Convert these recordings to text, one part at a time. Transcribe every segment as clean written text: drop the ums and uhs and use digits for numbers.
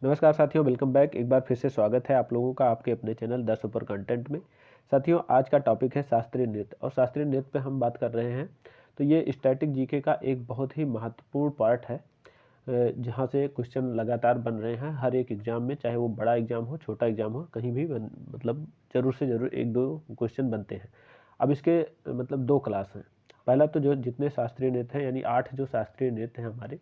नमस्कार साथियों, welcome back. एक बार फिर से स्वागत है आप लोगों का आपके अपने चैनल द सुपर कंटेंट में। साथियों, आज का टॉपिक है शास्त्रीय नृत्य और शास्त्रीय नृत्य पे हम बात कर रहे हैं। तो ये स्टैटिक जीके का एक बहुत ही महत्वपूर्ण पार्ट है, जहाँ से क्वेश्चन लगातार बन रहे हैं हर एक एग्जाम में, चाहे वो बड़ा एग्जाम हो, छोटा एग्जाम हो, कहीं भी मतलब ज़रूर से ज़रूर एक दो क्वेश्चन बनते हैं। अब इसके मतलब दो क्लास हैं। पहला तो जो जितने शास्त्रीय नृत्य हैं, यानी 8 जो शास्त्रीय नृत्य हैं हमारे,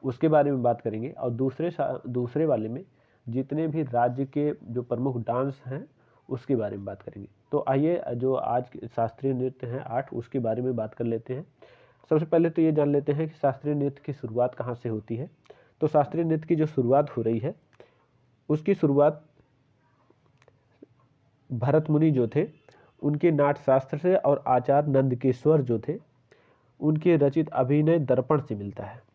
उसके बारे में बात करेंगे। और दूसरे वाले में जितने भी राज्य के जो प्रमुख डांस हैं उसके बारे में बात करेंगे। तो आइए, जो आज के शास्त्रीय नृत्य हैं 8, उसके बारे में बात कर लेते हैं। सबसे पहले तो ये जान लेते हैं कि शास्त्रीय नृत्य की शुरुआत कहाँ से होती है। तो शास्त्रीय नृत्य की जो शुरुआत हो रही है, उसकी शुरुआत भरत मुनि जो थे उनके नाट्यशास्त्र से, और आचार्य नंदकेश्वर जो थे उनके रचित अभिनय दर्पण से मिलता है।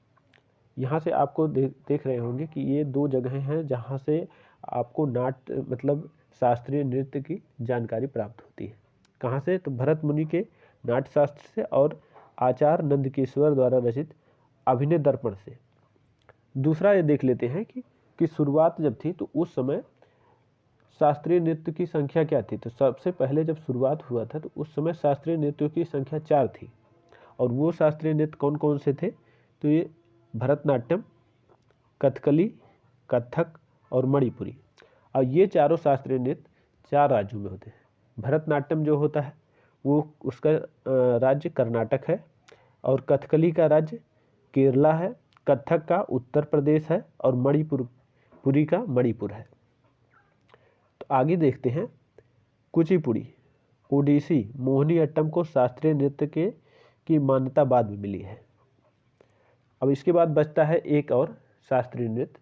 यहाँ से आपको देख रहे होंगे कि ये दो जगहें हैं जहाँ से आपको नाट्य मतलब शास्त्रीय नृत्य की जानकारी प्राप्त होती है। कहाँ से? तो भरत मुनि के नाट्यशास्त्र से और आचार्य नंदकेश्वर द्वारा रचित अभिनय दर्पण से। दूसरा ये देख लेते हैं कि शुरुआत जब थी तो उस समय शास्त्रीय नृत्य की संख्या क्या थी। तो सबसे पहले जब शुरुआत हुआ था तो उस समय शास्त्रीय नृत्यों की संख्या 4 थी। और वो शास्त्रीय नृत्य कौन कौन से थे? तो ये भरतनाट्यम, कथकली, कथक और मणिपुरी। और ये चारों शास्त्रीय नृत्य 4 राज्यों में होते हैं। भरतनाट्यम जो होता है वो उसका राज्य कर्नाटक है, और कथकली का राज्य केरला है, कथक का उत्तर प्रदेश है, और पुरी का मणिपुर है। तो आगे देखते हैं, कुचिपुड़ी, ओडिसी, मोहिनी अट्टम को शास्त्रीय नृत्य की मान्यता बाद में मिली है। अब इसके बाद बचता है एक और शास्त्रीय नृत्य,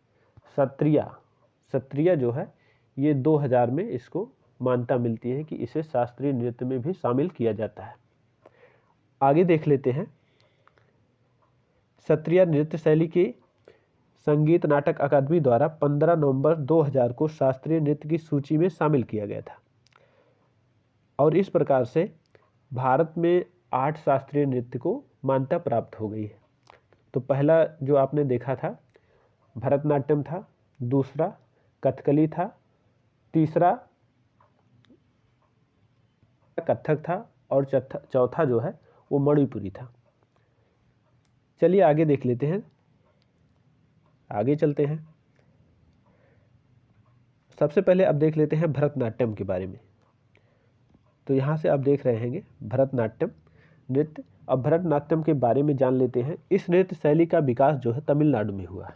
सत्रिया। सत्रिया जो है ये 2000 में इसको मान्यता मिलती है कि इसे शास्त्रीय नृत्य में भी शामिल किया जाता है। आगे देख लेते हैं, सत्रिया नृत्य शैली की संगीत नाटक अकादमी द्वारा 15 नवंबर 2000 को शास्त्रीय नृत्य की सूची में शामिल किया गया था। और इस प्रकार से भारत में 8 शास्त्रीय नृत्य को मान्यता प्राप्त हो गई है। तो पहला जो आपने देखा था भरतनाट्यम था, दूसरा कथकली था, तीसरा कथक था, और चौथा जो है वो मणिपुरी था। चलिए आगे देख लेते हैं, आगे चलते हैं। सबसे पहले अब देख लेते हैं भरतनाट्यम के बारे में। तो यहाँ से आप देख रहे हैं भरतनाट्यम नृत्य। अब भरतनाट्यम के बारे में जान लेते हैं। इस नृत्य शैली का विकास जो है तमिलनाडु में हुआ है।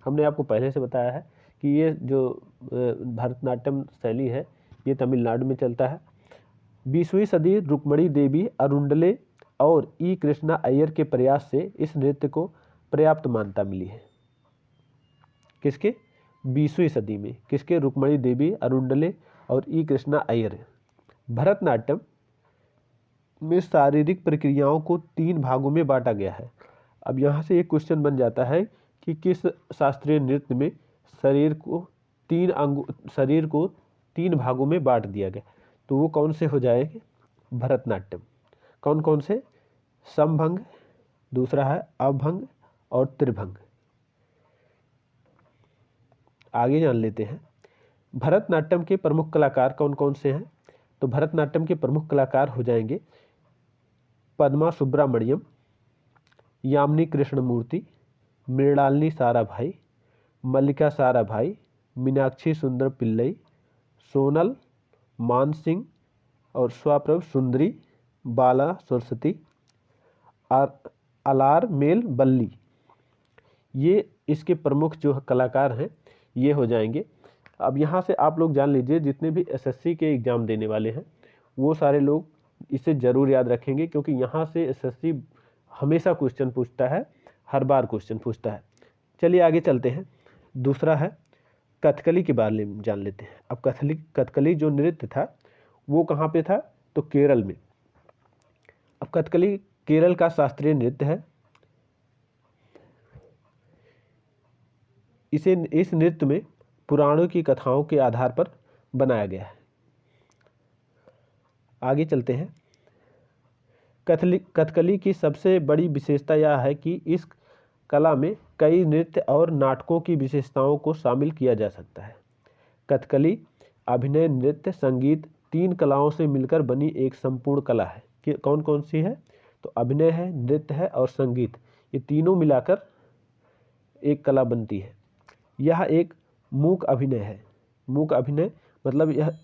हमने आपको पहले से बताया है कि ये जो भरतनाट्यम शैली है ये तमिलनाडु में चलता है। 20वीं सदी रुक्मणी देवी अरुंडले और ई कृष्णा अय्यर के प्रयास से इस नृत्य को पर्याप्त मान्यता मिली है। किसके? 20वीं सदी में किसके? रुक्मणी देवी अरुंडले और ई कृष्णा अय्यर। भरतनाट्यम में शारीरिक प्रक्रियाओं को 3 भागों में बांटा गया है। अब यहाँ से एक क्वेश्चन बन जाता है कि किस शास्त्रीय नृत्य में शरीर को 3 भागों में बांट दिया गया। तो वो कौन से हो जाएंगे? भरतनाट्यम। कौन कौन से? समभंग, दूसरा है अभंग और त्रिभंग। आगे जान लेते हैं, भरतनाट्यम के प्रमुख कलाकार कौन कौन से हैं। तो भरतनाट्यम के प्रमुख कलाकार हो जाएंगे पद्मा सुब्रमण्यम, यामिनी कृष्णमूर्ति, मृणालिनी साराभाई, मल्लिका साराभाई, मीनाक्षी सुंदर पिल्लई, सोनल मानसिंह और स्वप्रभ सुंदरी, बाला सरस्वती, अलार मेल बल्ली। ये इसके प्रमुख जो कलाकार हैं ये हो जाएंगे। अब यहाँ से आप लोग जान लीजिए, जितने भी एसएससी के एग्ज़ाम देने वाले हैं वो सारे लोग इसे ज़रूर याद रखेंगे, क्योंकि यहाँ से एसएससी हमेशा क्वेश्चन पूछता है, हर बार क्वेश्चन पूछता है। चलिए आगे चलते हैं। दूसरा है कथकली के बारे में जान लेते हैं। अब कथकली जो नृत्य था वो कहाँ पे था? तो केरल में। अब कथकली केरल का शास्त्रीय नृत्य है। इस नृत्य में पुराणों की कथाओं के आधार पर बनाया गया है। आगे चलते हैं। कथकली की सबसे बड़ी विशेषता यह है कि इस कला में कई नृत्य और नाटकों की विशेषताओं को शामिल किया जा सकता है। कथकली अभिनय, नृत्य, संगीत 3 कलाओं से मिलकर बनी एक संपूर्ण कला है। कि कौन कौन सी है? तो अभिनय है, नृत्य है और संगीत, ये तीनों मिलाकर एक कला बनती है। यह एक मूक अभिनय है। मूक अभिनय मतलब यह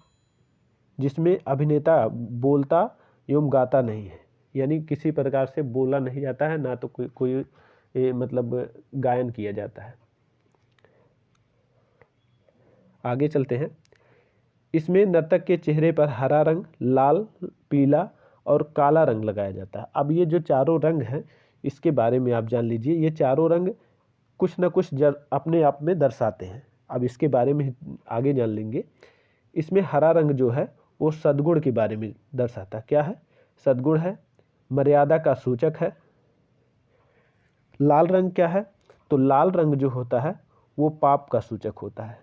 जिसमें अभिनेता बोलता एवं गाता नहीं है, यानी किसी प्रकार से बोला नहीं जाता है, ना तो कोई मतलब गायन किया जाता है। आगे चलते हैं। इसमें नर्तक के चेहरे पर हरा रंग, लाल, पीला और काला रंग लगाया जाता है। अब ये जो चारों रंग हैं इसके बारे में आप जान लीजिए। ये चारों रंग कुछ न कुछ अपने आप में दर्शाते हैं। अब इसके बारे में आगे जान लेंगे। इसमें हरा रंग जो है वो सद्गुण के बारे में दर्शाता है। क्या है? सद्गुण है, मर्यादा का सूचक है। लाल रंग क्या है? तो लाल रंग जो होता है वो पाप का सूचक होता है।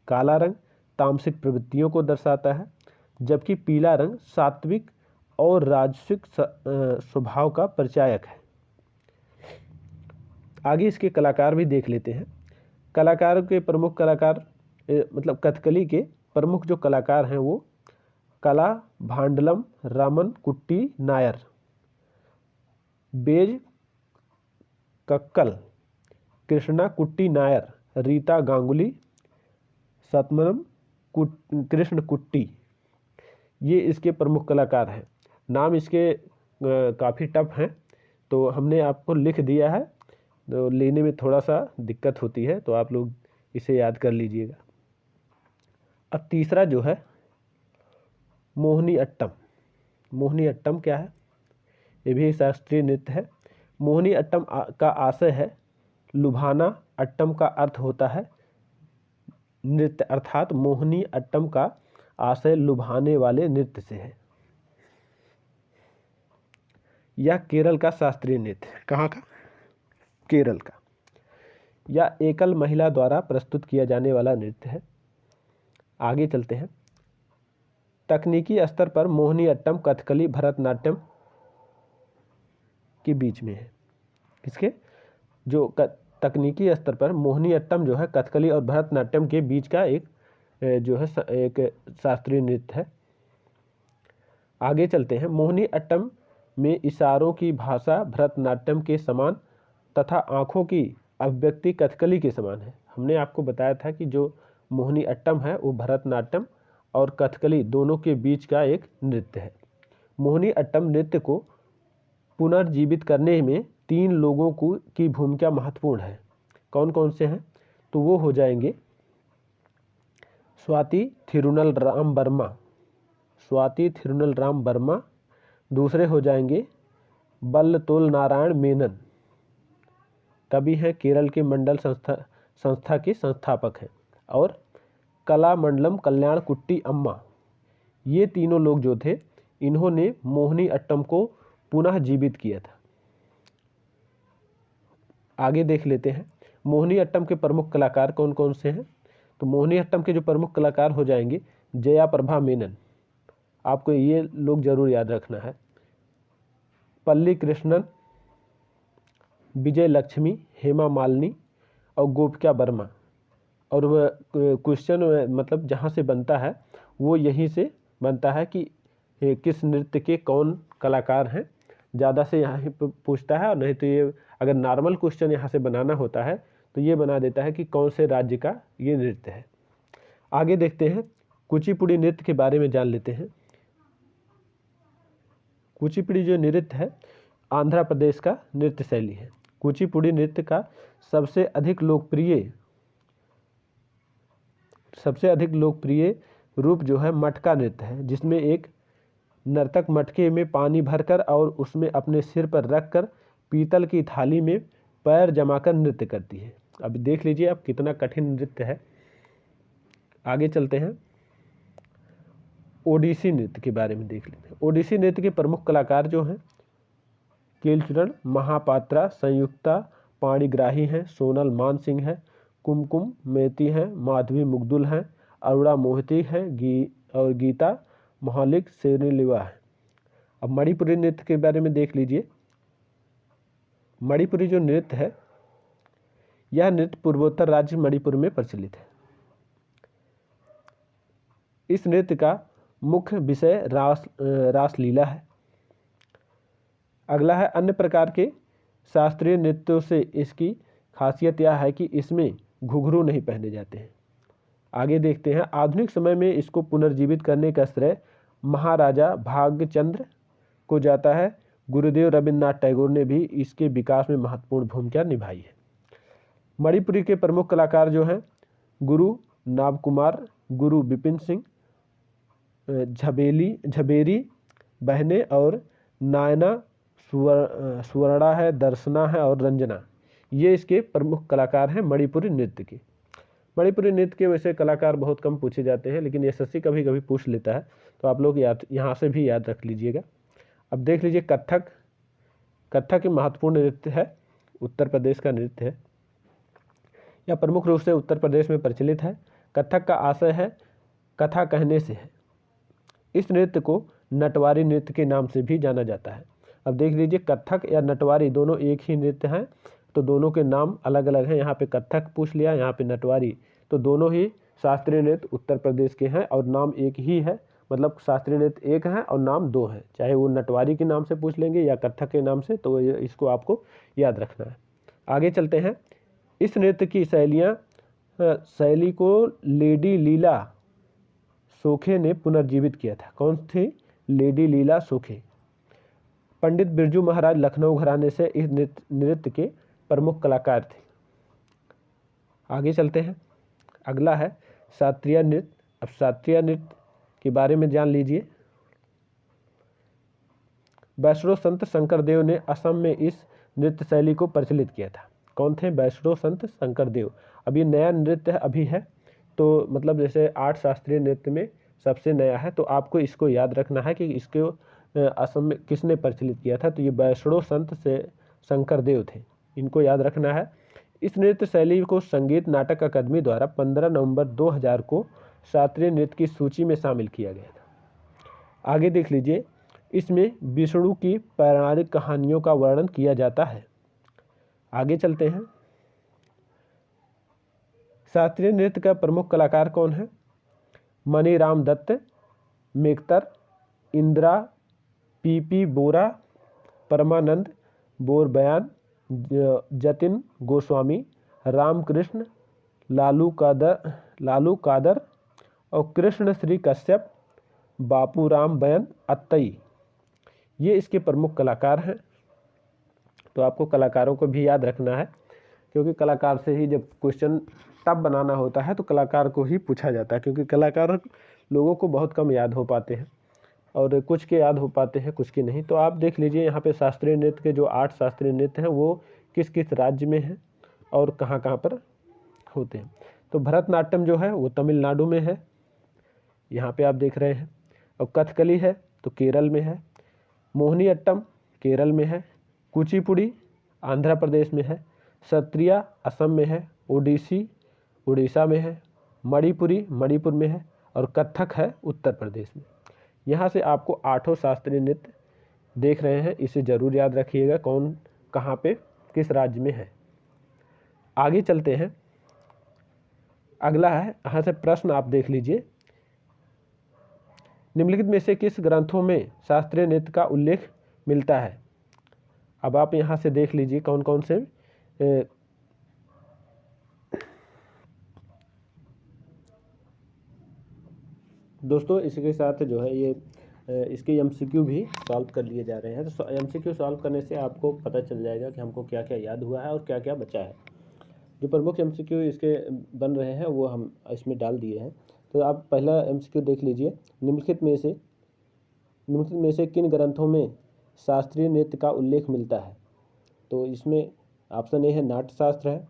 काला रंग तामसिक प्रवृत्तियों को दर्शाता है, जबकि पीला रंग सात्विक और राजसिक स्वभाव का परिचायक है। आगे इसके कलाकार भी देख लेते हैं। कलाकार के प्रमुख कलाकार मतलब कथकली के प्रमुख जो कलाकार हैं वो कला भांडलम, रामन कुट्टी नायर, बेज कक्कल, कृष्णा कुट्टी नायर, रीता गांगुली, सतमनम कृष्ण कुट्टी, ये इसके प्रमुख कलाकार हैं। नाम इसके काफ़ी टफ हैं, तो हमने आपको लिख दिया है, तो लेने में थोड़ा सा दिक्कत होती है, तो आप लोग इसे याद कर लीजिएगा। अब तीसरा जो है मोहिनी अट्टम। मोहिनी अट्टम क्या है? ये भी शास्त्रीय नृत्य है। मोहिनी अट्टम का आशय है लुभाना। अट्टम का अर्थ होता है नृत्य, अर्थात मोहिनी अट्टम का आशय लुभाने वाले नृत्य से है। यह केरल का शास्त्रीय नृत्य है। कहाँ का? केरल का। यह एकल महिला द्वारा प्रस्तुत किया जाने वाला नृत्य है। आगे चलते हैं। तकनीकी स्तर पर मोहिनी अट्टम कथकली भरतनाट्यम के बीच में है। किसके? जो तकनीकी स्तर पर मोहिनी अट्टम जो है कथकली और भरतनाट्यम के बीच का एक जो है एक शास्त्रीय नृत्य है। आगे चलते हैं। मोहिनी अट्टम में इशारों की भाषा भरतनाट्यम के समान तथा आँखों की अभिव्यक्ति कथकली के समान है। हमने आपको बताया था कि जो मोहिनी अट्टम है वो भरतनाट्यम और कथकली दोनों के बीच का एक नृत्य है। मोहिनी अट्टम नृत्य को पुनर्जीवित करने में 3 लोगों की भूमिका महत्वपूर्ण है। कौन कौन से हैं? तो वो हो जाएंगे स्वाति थिरुनल राम वर्मा, स्वाति थिरुनल राम वर्मा। दूसरे हो जाएंगे बल्लतोल नारायण मेनन, कवि हैं, केरल के मंडल संस्था के संस्थापक हैं। और कला मंडलम कल्याण कुट्टी अम्मा। ये तीनों लोग जो थे इन्होंने मोहिनी अट्टम को पुनः जीवित किया था। आगे देख लेते हैं मोहिनी अट्टम के प्रमुख कलाकार कौन कौन से हैं। तो मोहिनी अट्टम के जो प्रमुख कलाकार हो जाएंगे जया प्रभा मेनन, आपको ये लोग जरूर याद रखना है। पल्ली कृष्णन, विजय लक्ष्मी, हेमा मालिनी और गोपिका वर्मा। और वह क्वेश्चन मतलब जहाँ से बनता है वो यहीं से बनता है कि किस नृत्य के कौन कलाकार हैं, ज़्यादा से यहाँ पूछता है। और नहीं तो ये अगर नॉर्मल क्वेश्चन यहाँ से बनाना होता है तो ये बना देता है कि कौन से राज्य का ये नृत्य है। आगे देखते हैं कुचिपुड़ी नृत्य के बारे में जान लेते हैं। कुचिपुड़ी जो नृत्य है आंध्र प्रदेश का नृत्य शैली है। कुचिपुड़ी नृत्य का सबसे अधिक लोकप्रिय रूप जो है मटका नृत्य है, जिसमें एक नर्तक मटके में पानी भरकर और उसमें अपने सिर पर रखकर पीतल की थाली में पैर जमाकर नृत्य करती है। अब देख लीजिए आप कितना कठिन नृत्य है। आगे चलते हैं ओडिसी नृत्य के बारे में देख लेते हैं। ओडिसी नृत्य के प्रमुख कलाकार जो हैं केलचुरण महापात्रा, संयुक्ता पाणिग्राही हैं, सोनल मान सिंह है, कुमकुम मेती हैं, माधवी मुग्दुल हैं, अरुणा मोहिती हैं और गीता महालिक सेरिलिवा है। अब मणिपुरी नृत्य के बारे में देख लीजिए। मणिपुरी जो नृत्य है यह नृत्य पूर्वोत्तर राज्य मणिपुर में प्रचलित है। इस नृत्य का मुख्य विषय रासलीला है। अगला है अन्य प्रकार के शास्त्रीय नृत्यों से इसकी खासियत यह है कि इसमें घुंघरू नहीं पहने जाते हैं। आगे देखते हैं, आधुनिक समय में इसको पुनर्जीवित करने का श्रेय महाराजा भाग्यचंद्र को जाता है। गुरुदेव रविन्द्रनाथ टैगोर ने भी इसके विकास में महत्वपूर्ण भूमिका निभाई है। मणिपुरी के प्रमुख कलाकार जो हैं गुरु नाभकुमार, गुरु विपिन सिंह, झबेरी बहने और नायना सुवर्णा है, दर्शना है और रंजना, ये इसके प्रमुख कलाकार हैं मणिपुरी नृत्य के। मणिपुरी नृत्य के वैसे कलाकार बहुत कम पूछे जाते हैं, लेकिन एसएससी कभी कभी पूछ लेता है, तो आप लोग यहाँ से भी याद रख लीजिएगा। अब देख लीजिए कथक। कथक एक महत्वपूर्ण नृत्य है, उत्तर प्रदेश का नृत्य है। यह प्रमुख रूप से उत्तर प्रदेश में प्रचलित है। कथक का आशय है कथा कहने से है। इस नृत्य को नटवारी नृत्य के नाम से भी जाना जाता है। अब देख लीजिए कथक या नटवारी दोनों एक ही नृत्य हैं, तो दोनों के नाम अलग अलग हैं। यहाँ पे कथक पूछ लिया, यहाँ पे नटवारी, तो दोनों ही शास्त्रीय नृत्य उत्तर प्रदेश के हैं और नाम एक ही है। मतलब शास्त्रीय नृत्य एक है और नाम दो है, चाहे वो नटवारी के नाम से पूछ लेंगे या कथक के नाम से, तो इसको आपको याद रखना है। आगे चलते हैं। इस नृत्य की शैली को लेडी लीला सोखे ने पुनर्जीवित किया था। कौन थी? लेडी लीला सोखे। पंडित बिरजू महाराज लखनऊ घराने से इस नृत्य के प्रमुख कलाकार थे। आगे चलते हैं। अगला है शास्त्रीय नृत्य। अब शास्त्रीय नृत्य के बारे में जान लीजिए। वैष्णव संत शंकरदेव ने असम में इस नृत्य शैली को प्रचलित किया था। कौन थे? वैष्णव संत शंकरदेव। अब ये नया नृत्य अभी है, तो मतलब जैसे 8 शास्त्रीय नृत्य में सबसे नया है, तो आपको इसको याद रखना है कि इसको असम में किसने प्रचलित किया था। तो ये वैष्णव संत से शंकरदेव थे, इनको याद रखना है। इस नृत्य शैली को संगीत नाटक अकादमी द्वारा 15 नवंबर 2000 को शास्त्रीय नृत्य की सूची में शामिल किया गया था। आगे देख लीजिए। इसमें विष्णु की पौराणिक कहानियों का वर्णन किया जाता है। आगे चलते हैं। शास्त्रीय नृत्य का प्रमुख कलाकार कौन है? मणिराम दत्त, मेघतर, इंदिरा पीपी बोरा, परमानंद बोरबयान, जतिन गोस्वामी, रामकृष्ण, लालू कादर और कृष्ण श्री कश्यप, बापूराम बयन अत्तई, ये इसके प्रमुख कलाकार हैं। तो आपको कलाकारों को भी याद रखना है, क्योंकि कलाकार से ही जब क्वेश्चन तब बनाना होता है तो कलाकार को ही पूछा जाता है, क्योंकि कलाकार लोगों को बहुत कम याद हो पाते हैं और कुछ के याद हो पाते हैं, कुछ के नहीं। तो आप देख लीजिए यहाँ पे शास्त्रीय नृत्य के जो 8 शास्त्रीय नृत्य हैं वो किस किस राज्य में हैं और कहाँ कहाँ पर होते हैं। तो भरतनाट्यम जो है वो तमिलनाडु में है, यहाँ पे आप देख रहे हैं। और कथकली है तो केरल में है। मोहिनीअट्टम केरल में है। कुचिपुड़ी आंध्र प्रदेश में है। सत्रिया असम में है। ओडिसी उड़ीसा में है। मणिपुरी मणिपुर में है। और कथक है उत्तर प्रदेश में। यहाँ से आपको 8 शास्त्रीय नृत्य देख रहे हैं, इसे जरूर याद रखिएगा कौन कहाँ पे किस राज्य में है। आगे चलते हैं। अगला है, यहाँ से प्रश्न आप देख लीजिए। निम्नलिखित में से किस ग्रंथों में शास्त्रीय नृत्य का उल्लेख मिलता है? अब आप यहाँ से देख लीजिए कौन कौन से। दोस्तों इसके साथ जो है ये इसके एमसीक्यू भी सॉल्व कर लिए जा रहे हैं। तो एमसीक्यू सॉल्व करने से आपको पता चल जाएगा कि हमको क्या क्या याद हुआ है और क्या क्या बचा है। जो प्रमुख एमसीक्यू इसके बन रहे हैं वो हम इसमें डाल दिए हैं। तो आप पहला एमसीक्यू देख लीजिए। निम्नलिखित में से किन ग्रंथों में शास्त्रीय नृत्य का उल्लेख मिलता है? तो इसमें ऑप्शन ए है नाट्यशास्त्र है,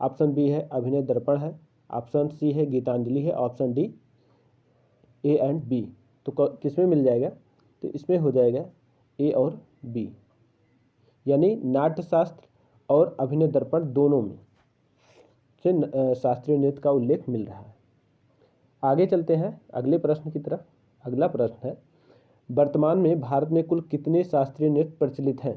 ऑप्शन बी है अभिनय दर्पण है, ऑप्शन सी है गीतांजलि है, option D A and B. तो किस में मिल जाएगा? तो इसमें हो जाएगा ए और बी, यानी नाट्यशास्त्र और अभिनय दर्पण दोनों में से शास्त्रीय नृत्य का उल्लेख मिल रहा है। आगे चलते हैं अगले प्रश्न की तरफ। अगला प्रश्न है, वर्तमान में भारत में कुल कितने शास्त्रीय नृत्य प्रचलित हैं?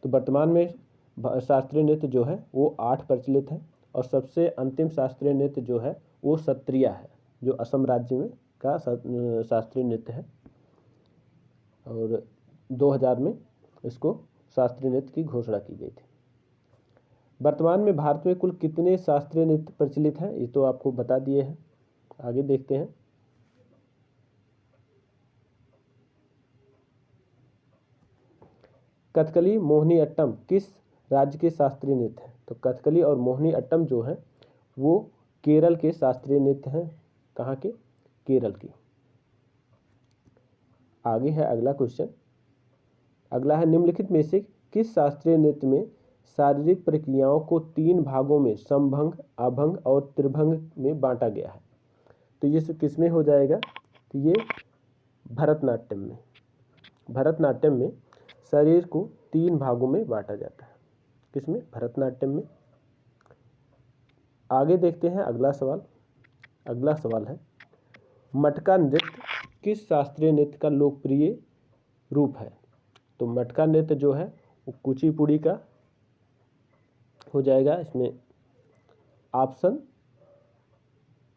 तो वर्तमान में शास्त्रीय नृत्य जो है वो 8 प्रचलित है, और सबसे अंतिम शास्त्रीय नृत्य जो है वो सत्रिया है, जो असम राज्य में का शास्त्रीय नृत्य है, और 2000 में इसको शास्त्रीय नृत्य की घोषणा की गई थी। वर्तमान में भारत में कुल कितने शास्त्रीय नृत्य प्रचलित हैं, ये तो आपको बता दिए हैं। आगे देखते हैं। कथकली मोहिनी अट्टम किस राज्य के शास्त्रीय नृत्य हैं? तो कथकली और मोहिनी अट्टम जो है वो केरल के शास्त्रीय नृत्य हैं। कहाँ के? केरल की। आगे है अगला क्वेश्चन। अगला है, निम्नलिखित में से किस शास्त्रीय नृत्य में शारीरिक प्रक्रियाओं को 3 भागों में समभंग, अभंग और त्रिभंग में बांटा गया है? तो ये किस में हो जाएगा? तो ये भरतनाट्यम में। भरतनाट्यम में शरीर को 3 भागों में बांटा जाता है। किसमें? भरतनाट्यम में। आगे देखते हैं अगला सवाल। अगला सवाल है, मटका नृत्य किस शास्त्रीय नृत्य का लोकप्रिय रूप है? तो मटका नृत्य जो है वो कुचिपुड़ी का हो जाएगा। इसमें ऑप्शन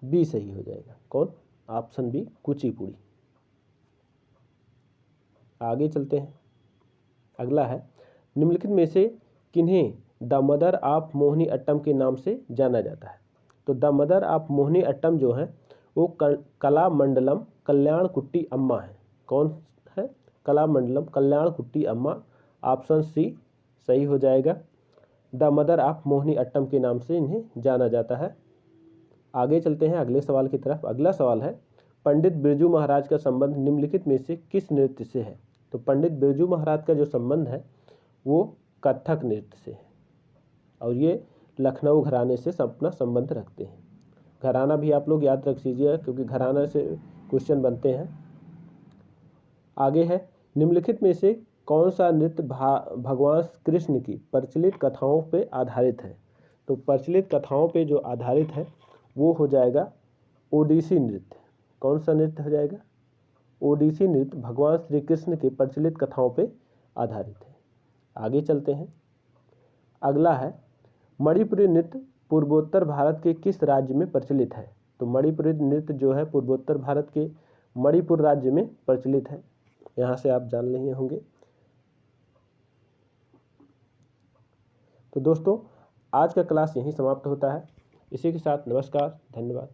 बी सही हो जाएगा। कौन? Option B, Kuchipudi. आगे चलते हैं। अगला है, निम्नलिखित में से किन्हें the mother of Mohiniyattam के नाम से जाना जाता है? तो the mother of Mohiniyattam जो है वो कलामंडलम कल्याणकुट्टी अम्मा है। कौन है? कलामंडलम कल्याणकुट्टी अम्मा। ऑप्शन सी सही हो जाएगा। The mother of Mohiniyattam के नाम से इन्हें जाना जाता है। आगे चलते हैं अगले सवाल की तरफ। अगला सवाल है, पंडित बिरजू महाराज का संबंध निम्नलिखित में से किस नृत्य से है? तो पंडित बिरजू महाराज का जो संबंध है वो कथक नृत्य से है, और ये लखनऊ घराने से अपना संबंध रखते हैं। घराना भी आप लोग याद रख लीजिए, क्योंकि घराना से क्वेश्चन बनते हैं। आगे है, निम्नलिखित में से कौन सा नृत्य भगवान कृष्ण की प्रचलित कथाओं पे आधारित है? तो प्रचलित कथाओं पे जो आधारित है वो हो जाएगा ओडिसी नृत्य। कौन सा नृत्य हो जाएगा? ओडिसी नृत्य भगवान श्री कृष्ण के प्रचलित कथाओं पे आधारित है। आगे चलते हैं। अगला है, मणिपुरी नृत्य पूर्वोत्तर भारत के किस राज्य में प्रचलित है? तो मणिपुरी नृत्य जो है पूर्वोत्तर भारत के मणिपुर राज्य में प्रचलित है। यहाँ से आप जान लिए होंगे। तो दोस्तों, आज का क्लास यहीं समाप्त होता है। इसी के साथ नमस्कार, धन्यवाद।